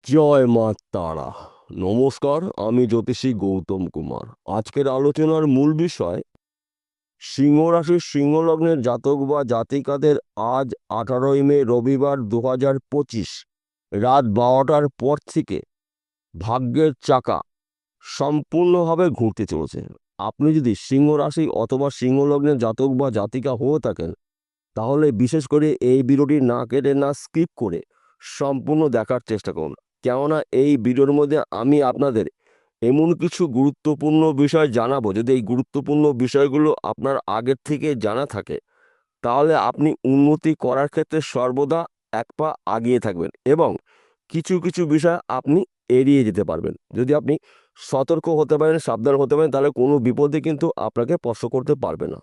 জয় মা তারা। নমস্কার, আমি জ্যোতিষী গৌতম কুমার। আজকের আলোচনার মূল বিষয় সিংহ রাশির সিংহ লগ্নের জাতক বা জাতিকাদের আজ 18ই মে রবিবার 2025 রাত 12টার পর থেকে ভাগ্যের চাকা সম্পূর্ণভাবে ঘুরতে চলেছে। আপনি যদি সিংহ রাশি অথবা সিংহ লগ্নের জাতক বা জাতিকা হয়ে থাকেন, তাহলে বিশেষ করে এই ভিডিওটি না কেটে না স্কিপ করে সম্পূর্ণ দেখার চেষ্টা করুন। কেননা এই ভিডিওর মধ্যে আমি আপনাদের এমন কিছু গুরুত্বপূর্ণ বিষয় জানাবো, যদি এই গুরুত্বপূর্ণ বিষয়গুলো আপনার আগের থেকে জানা থাকে, তাহলে আপনি উন্নতি করার ক্ষেত্রে সর্বদা এক পা আগিয়ে থাকবেন এবং কিছু কিছু বিষয় আপনি এড়িয়ে যেতে পারবেন। যদি আপনি সতর্ক হতে পারেন, সাবধান হতে পারেন, তাহলে কোনো বিপদে কিন্তু আপনাকে স্পর্শ করতে পারবে না।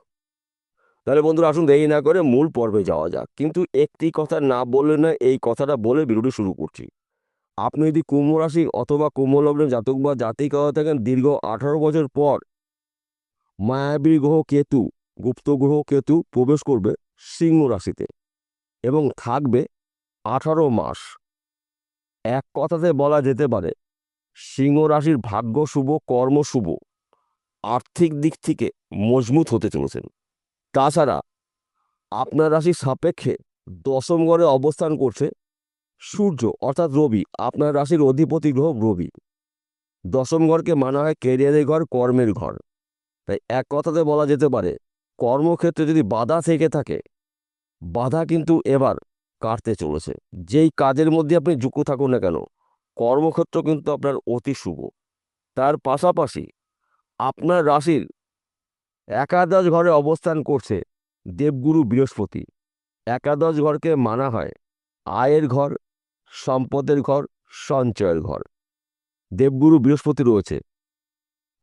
তাহলে বন্ধুরা, আসুন দেরি না করে মূল পর্বে যাওয়া যাক। কিন্তু একটি কথা না বললে না, এই কথাটা বলে ভিডিওটি শুরু করছি। আপনি যদি কুম্ভ রাশি অথবা কুম্ভ লগ্নের জাতক বা জাতিকা হয়ে থাকেন, দীর্ঘ 18 বছর পর মায়াবী গ্রহ কেতু, গুপ্ত গ্রহ কেতু প্রবেশ করবে সিংহ রাশিতে এবং থাকবে 18 মাস। এক কথাতে বলা যেতে পারে সিংহ রাশির ভাগ্য শুভ, কর্ম শুভ, আর্থিক দিক থেকে মজবুত হতে চলেছেন। তাছাড়া আপনার রাশির সাপেক্ষে দশম ঘরে অবস্থান করছে সূর্য অর্থাৎ রবি, আপনার রাশির অধিপতি গ্রহ রবি। দশম ঘরকে মানা হয় ক্যারিয়ারের ঘর, কর্মের ঘর। তাই এক কথাতে বলা যেতে পারে কর্মক্ষেত্রে যদি বাধা থেকে থাকে, বাধা কিন্তু এবার কাটতে চলেছে। যেই কাজের মধ্যে আপনি যুক্ত থাকুন না কেন, কর্মক্ষেত্র কিন্তু আপনার অতি শুভ। তার পাশাপাশি আপনার রাশির একাদশ ঘরে অবস্থান করছে দেবগুরু বৃহস্পতি। একাদশ ঘরকে মানা হয় আয়ের ঘর, সম্পদের ঘর, সঞ্চয়ের ঘর। দেবগুরু বৃহস্পতি রয়েছে,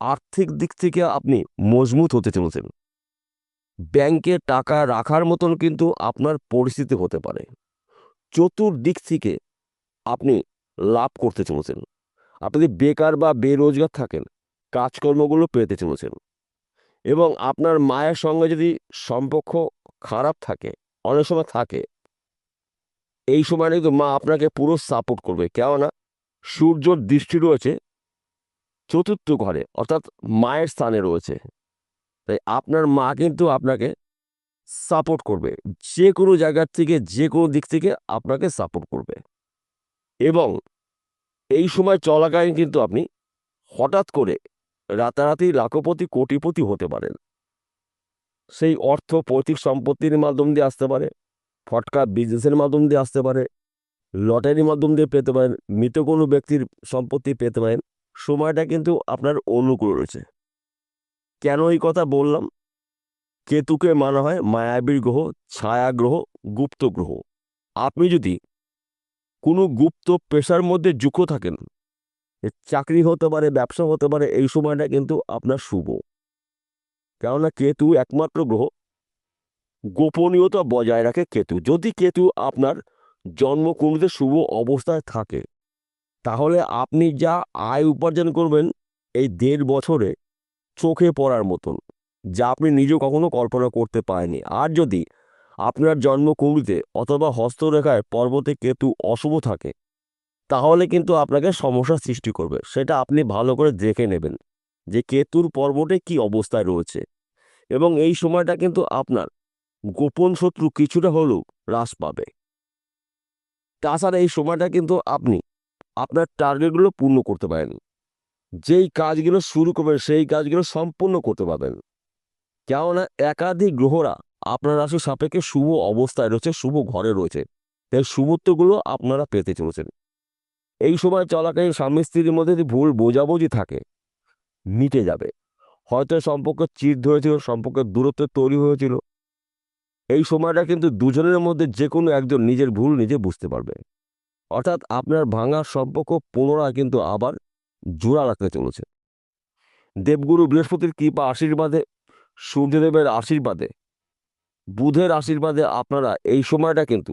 আর্থিক দিক থেকে আপনি মজবুত হতে চলেছেন। ব্যাংকে টাকা রাখার মতন কিন্তু আপনার পরিস্থিতি হতে পারে। চতুর্দিক থেকে আপনি লাভ করতে চলেছেন। আপনি যদি বেকার বা বেরোজগার থাকেন, কাজকর্মগুলো পেতে চলেছেন। এবং আপনার মায়ের সঙ্গে যদি সম্পর্ক খারাপ থাকে, অনেক সময় থাকে, এই সময় কিন্তু মা আপনাকে পুরো সাপোর্ট করবে। কেননা সূর্যর দৃষ্টি রয়েছে চতুর্থ ঘরে অর্থাৎ মায়ের স্থানে রয়েছে। তাই আপনার মা কিন্তু আপনাকে সাপোর্ট করবে, যে কোনো জায়গার থেকে যে কোনো দিক থেকে আপনাকে সাপোর্ট করবে। এবং এই সময় চলাকালীন কিন্তু আপনি হঠাৎ করে রাতারাতি লাখপতি কোটিপতি হতে পারেন। সেই অর্থ পৈতৃক সম্পত্তির মাধ্যম দিয়ে আসতে পারে, ফটকা বিজনেসের মাধ্যম দিয়ে আসতে পারে, লটারির মাধ্যম দিয়ে পেতে পারেন, মৃত কোনো ব্যক্তির সম্পত্তি পেতে পারেন। সময়টা কিন্তু আপনার অনুকূল রয়েছে। কেন এই কথা বললাম? কেতুকে মানা হয় মায়াবীর গ্রহ, ছায়া গ্রহ, গুপ্ত গ্রহ। আপনি যদি কোনো গুপ্ত পেশার মধ্যে যুক্ত থাকেন, চাকরি হতে পারে, ব্যবসা হতে পারে, এই সময়টা কিন্তু আপনার শুভ। কেননা কেতু একমাত্র গ্রহ গোপনীয়তা বজায় রাখে। কেতু যদি কেতু আপনার জন্মকুণ্ডলিতে শুভ অবস্থায় থাকে, তাহলে আপনি যা আয় উপার্জন করবেন এই 1.5 বছরে চোখে পড়ার মতন, যা আপনি নিজেও কখনো কল্পনা করতে পারেননি। আর যদি আপনার জন্মকুণ্ডলিতে অথবা হস্তরেখায় পর্বতে কেতু অশুভ থাকে, তাহলে কিন্তু আপনাকে সমস্যার সৃষ্টি করবে। সেটা আপনি ভালো করে দেখে নেবেন যে কেতুর পর্বতে কি অবস্থায় রয়েছে। এবং এই সময়টা কিন্তু আপনার গোপন শত্রু কিছুটা হলেও হ্রাস পাবে। তাছাড়া এই সময়টা কিন্তু আপনি আপনার টার্গেটগুলো পূর্ণ করতে পারেন। যেই কাজগুলো শুরু করবেন সেই কাজগুলো সম্পূর্ণ করতে পারবেন। কেননা একাধিক গ্রহরা আপনার রাশির সাপেক্ষে শুভ অবস্থায় রয়েছে, শুভ ঘরে রয়েছে। তাই শুভত্বগুলো আপনারা পেতে চলেছেন। এই সময় চলাকালীন স্বামী স্ত্রীর মধ্যে যদি ভুল বোঝাবুঝি থাকে, মিটে যাবে। হয়তো সম্পর্ক চির ধরেছিল, সম্পর্কের দূরত্ব তৈরি হয়েছিল। এই সময়টা কিন্তু দুজনের মধ্যে যে কোনো একজন নিজের ভুল নিজে বুঝতে পারবে। অর্থাৎ আপনার ভাঙা সম্পর্ক পুনরায় কিন্তু আবার জোড়া রাখতে চলেছে। দেবগুরু বৃহস্পতির কৃপা আশীর্বাদে, সূর্যদেবের আশীর্বাদে, বুধের আশীর্বাদে আপনারা এই সময়টা কিন্তু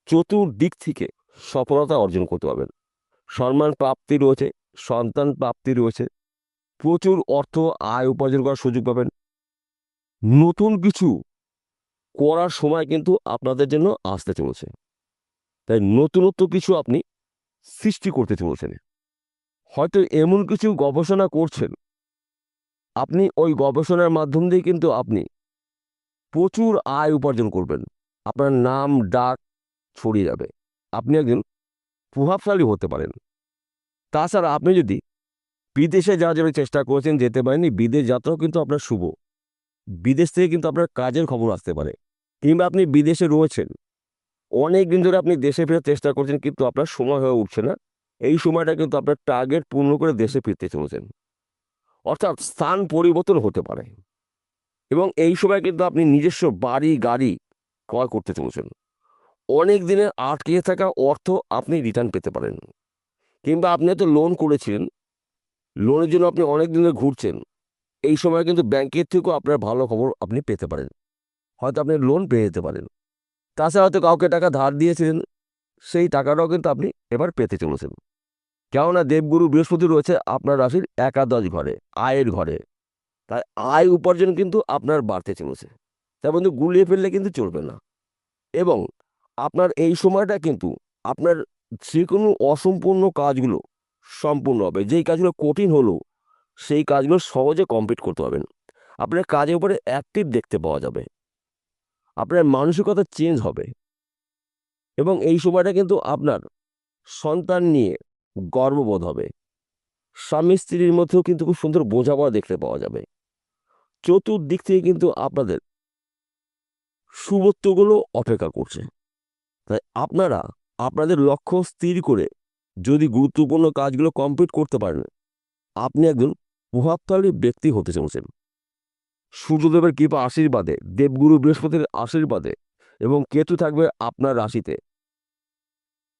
চতুর্দিক থেকে সফলতা অর্জন করতে পারবেন। সম্মান প্রাপ্তি রয়েছে, সন্তান প্রাপ্তি রয়েছে, প্রচুর অর্থ আয় উপার্জন করার সুযোগ পাবেন। নতুন কিছু করার সময় কিন্তু আপনাদের জন্য আসতে চলেছে। তাই নতুনত্ব কিছু আপনি সৃষ্টি করতে চলেছেন। হয়তো এমন কিছু গবেষণা করছেন, আপনি ওই গবেষণার মাধ্যম দিয়ে কিন্তু আপনি প্রচুর আয় উপার্জন করবেন। আপনার নাম ডাক ছড়িয়ে যাবে, আপনি একজন প্রভাবশালী হতে পারেন। তাছাড়া আপনি যদি বিদেশে যাওয়ার জন্য চেষ্টা করেছেন, যেতে পারেননি, বিদেশ যাত্রাও কিন্তু আপনার শুভ। বিদেশ থেকে কিন্তু আপনার কাজের খবর আসতে পারে। কিংবা আপনি বিদেশে রয়েছেন, অনেক দিন ধরে আপনি দেশে ফেরার চেষ্টা করছেন কিন্তু আপনার সময় হয়ে উঠছে না। এই সময়টা কিন্তু আপনার টার্গেট পূর্ণ করে দেশে ফিরতে চলেছেন। অর্থাৎ স্থান পরিবর্তন হতে পারে এবং এই সময় কিন্তু আপনি নিজস্ব বাড়ি গাড়ি ক্রয় করতে চলেছেন। অনেক দিনের আটকে থাকা অর্থ আপনি রিটার্ন পেতে পারেন। কিংবা আপনি হয়তো লোন করেছিলেন, লোনের জন্য আপনি অনেক দিন ধরে ঘুরছেন, এই সময় কিন্তু ব্যাংকের থেকেও আপনার ভালো খবর আপনি পেতে পারেন। হয়তো আপনি লোন পেয়ে যেতে পারেন। তাছাড়া হয়তো কাউকে টাকা ধার দিয়েছিলেন, সেই টাকাটাও কিন্তু আপনি এবার পেতে চলেছেন। কেননা দেবগুরু বৃহস্পতি রয়েছে আপনার রাশির একাদশ ঘরে, আয়ের ঘরে। তাই আয় উপার্জন কিন্তু আপনার বাড়তে চলেছে। তাই বন্ধু, গুলিয়ে ফেললে কিন্তু চলবে না। এবং আপনার এই সময়টা কিন্তু আপনার যে কোনো অসম্পূর্ণ কাজগুলো সম্পূর্ণ হবে। যেই কাজগুলো কঠিন হলো সেই কাজগুলো সহজে কমপ্লিট করতে পারবেন। আপনার কাজের উপরে অ্যাক্টিভ দেখতে পাওয়া যাবে, আপনার মানসিকতা চেঞ্জ হবে। এবং এই সময়টা কিন্তু আপনার সন্তান নিয়ে গর্ববোধ হবে। স্বামী স্ত্রীর মধ্যেও কিন্তু খুব সুন্দর বোঝাপড়া দেখতে পাওয়া যাবে। চতুর্দিক থেকে কিন্তু আপনাদের শুভত্বগুলো অপেক্ষা করছে। তাই আপনারা আপনাদের লক্ষ্য স্থির করে যদি গুরুত্বপূর্ণ কাজগুলো কমপ্লিট করতে পারেন, আপনি একজন প্রভাবশালী ব্যক্তি হতে চলেছেন। সূর্যদেবের কৃপা আশীর্বাদে, দেবগুরু বৃহস্পতির আশীর্বাদে এবং কেতু থাকবে আপনার রাশিতে,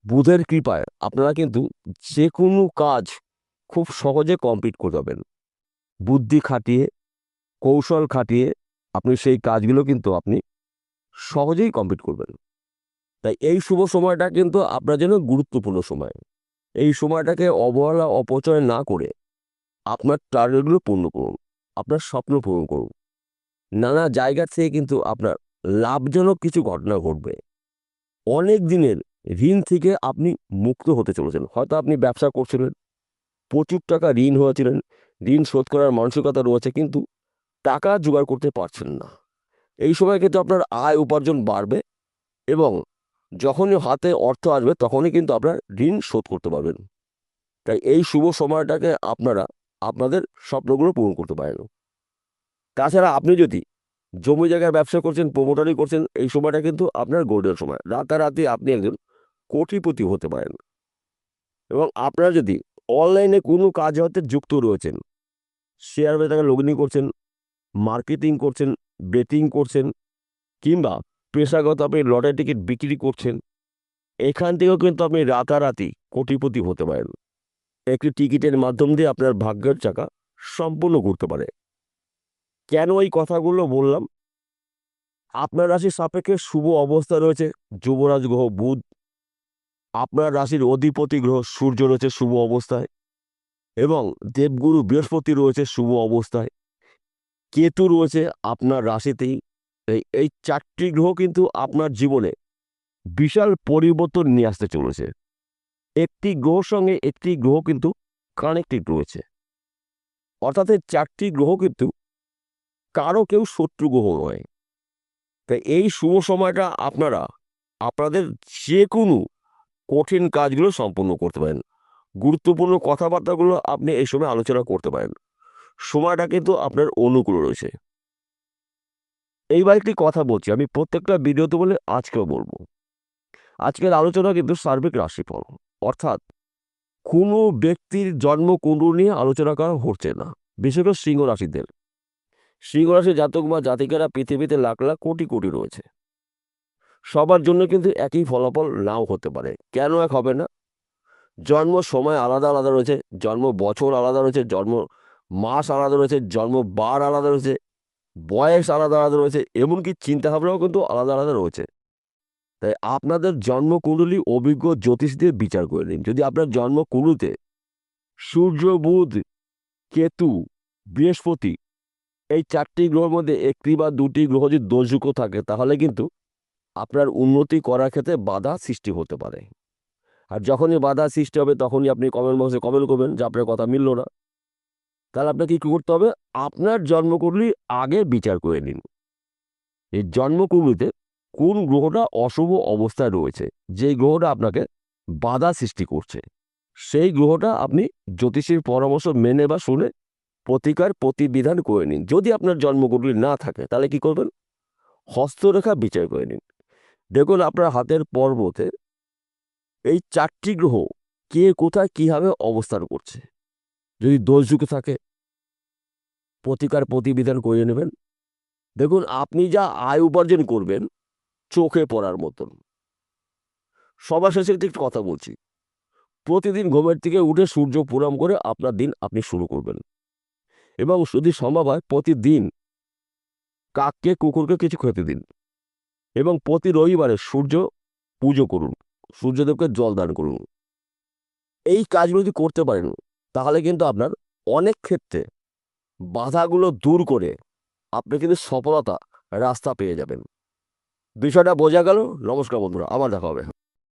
বুধের কৃপায় আপনারা কিন্তু যে কোনো কাজ খুব সহজে কমপ্লিট করতে পারবেন। বুদ্ধি খাটিয়ে, কৌশল খাটিয়ে আপনি সেই কাজগুলো কিন্তু আপনি সহজেই কমপ্লিট করবেন। তাই এই শুভ সময়টা কিন্তু আপনার জন্য গুরুত্বপূর্ণ সময়। এই সময়টাকে অবহেলা অপচয় না করে আপনার টার্গেটগুলো পূর্ণ করুন, আপনার স্বপ্ন পূরণ করুন। নানা জায়গা থেকে কিন্তু আপনার লাভজনক কিছু ঘটনা ঘটবে। অনেক দিনের ঋণ থেকে আপনি মুক্ত হতে চলেছেন। হয়তো আপনি ব্যবসা করছিলেন, প্রচুর টাকা ঋণ হয়েছিলেন, ঋণ শোধ করার মানসিকতা রয়েছে কিন্তু টাকা জোগাড় করতে পারছেন না। এই সময় কিন্তু আপনার আয় উপার্জন বাড়বে এবং যখনই হাতে অর্থ আসবে তখনই কিন্তু আপনার ঋণ শোধ করতে পারবেন। তাই এই শুভ সময়টাকে আপনারা আপনাদের স্বপ্নগুলো পূরণ করতে পারেন। তাছাড়া আপনি যদি জমি জায়গার ব্যবসা করছেন, প্রমোটারি করছেন, এই সময়টা কিন্তু আপনার গোল্ডেন সময়। রাতারাতি আপনি একজন কোটিপতি হতে পারেন। এবং আপনারা যদি অনলাইনে কোনো কাজ হতে যুক্ত রয়েছেন, শেয়ার বাজারে লগ্নি করছেন, মার্কেটিং করছেন, বেটিং করছেন, কিংবা পেশাগত আপনি লটারি টিকিট বিক্রি করছেন, এখান থেকেও কিন্তু আপনি রাতারাতি কোটিপতি হতে পারেন। একটি টিকিটের মাধ্যম দিয়ে আপনার ভাগ্যের চাকা সম্পূর্ণ ঘুরতে পারে। কেন এই কথাগুলো বললাম? আপনার রাশির সাপেক্ষে শুভ অবস্থা রয়েছে যুবরাজ গ্রহ বুধ, আপনার রাশির অধিপতি গ্রহ সূর্য রয়েছে শুভ অবস্থায়, এবং দেবগুরু বৃহস্পতি রয়েছে শুভ অবস্থায়, কেতু রয়েছে আপনার রাশিতেই। এই চারটি গ্রহ কিন্তু আপনার জীবনে বিশাল পরিবর্তন নিয়ে আসতে চলেছে। একটি গ্রহর সঙ্গে একটি গ্রহ কিন্তু কানেক্টেড রয়েছে। অর্থাৎ এই চারটি গ্রহ কিন্তু কারো কেউ শত্রু গ্রহ নয়। তাই এই শুভ সময়টা আপনারা আপনাদের যে কোনো কঠিন কাজগুলো সম্পূর্ণ করতে পারেন। গুরুত্বপূর্ণ কথাবার্তাগুলো আপনি এই সময় আলোচনা করতে পারেন। সময়টা কিন্তু আপনার অনুকূল রয়েছে। এইবার একটি কথা বলছি, আমি প্রত্যেকটা ভিডিওতে বলে আজকেও বলবো। আজকের আলোচনা কিন্তু সার্বিক রাশিফল, অর্থাৎ কোনো ব্যক্তির জন্মকুণ্ডলী নিয়ে আলোচনা করা হচ্ছে না। বিশেষ করে সিংহ রাশিদের, সিংহ রাশির জাতক বা জাতিকারা পৃথিবীতে লাখ লাখ কোটি কোটি রয়েছে। সবার জন্য কিন্তু একই ফলাফল নাও হতে পারে। কেন এক হবে না? জন্ম সময় আলাদা আলাদা রয়েছে, জন্ম বছর আলাদা রয়েছে, জন্ম মাস আলাদা রয়েছে, জন্ম বার আলাদা রয়েছে, বয়স আলাদা আলাদা রয়েছে, এমনকি চিন্তাভাবনাও কিন্তু আলাদা আলাদা রয়েছে। তাই আপনাদের জন্মকুণ্ডলী অভিজ্ঞ জ্যোতিষদের বিচার করে নিন। যদি আপনার জন্মকুণ্ডলীতে সূর্য, বুধ, কেতু, বৃহস্পতি এই চারটি গ্রহের মধ্যে একটি বা দুটি গ্রহ যদি দোষযুক্ত থাকে, তাহলে কিন্তু আপনার উন্নতি করার ক্ষেত্রে বাধা সৃষ্টি হতে পারে। আর যখনই বাধা সৃষ্টি হবে তখনই আপনি কমেন্ট বক্সে কমেন্ট করবেন যে আপনার কথা মিলল না। তাহলে আপনাকে কী করতে হবে, আপনার জন্মকুণ্ডলী আগে বিচার করে নিন। এই জন্মকুণ্ডলীতে কোন গ্রহটা অশুভ অবস্থায় রয়েছে, যেই গ্রহটা আপনাকে বাধা সৃষ্টি করছে, সেই গ্রহটা আপনি জ্যোতিষীর পরামর্শ মেনে বা শুনে প্রতিকার প্রতিবিধান করে নিন। যদি আপনার জন্মকুণ্ডলী না থাকে তাহলে কি করবেন, হস্তরেখা বিচার করে নিন। দেখুন আপনার হাতের পর্বতে এই 4টি গ্রহ কে কোথায় কিভাবে অবস্থান করছে। যদি দোষযুক্ত থাকে প্রতিকার প্রতিবিধান করে নেবেন। দেখুন আপনি যা আয় উপার্জন করবেন চোখে পড়ার মতন। সবার শেষে একটি কথা বলছি, প্রতিদিন ঘুমের থেকে উঠে সূর্য প্রণাম করে আপনার দিন আপনি শুরু করবেন, এবং যদি সম্ভব হয় প্রতিদিন কাককে কুকুরকে কিছু খেতে দিন, এবং প্রতি রবিবারে সূর্য পুজো করুন, সূর্যদেবকে জল দান করুন। এই কাজগুলো যদি করতে পারেন তাহলে কিন্তু আপনার অনেক ক্ষেত্রে বাধাগুলো দূর করে আপনি কিন্তু সফলতা রাস্তা পেয়ে যাবেন। বিষয়টা বোঝা গেল? নমস্কার বন্ধুরা, আবার দেখা হবে।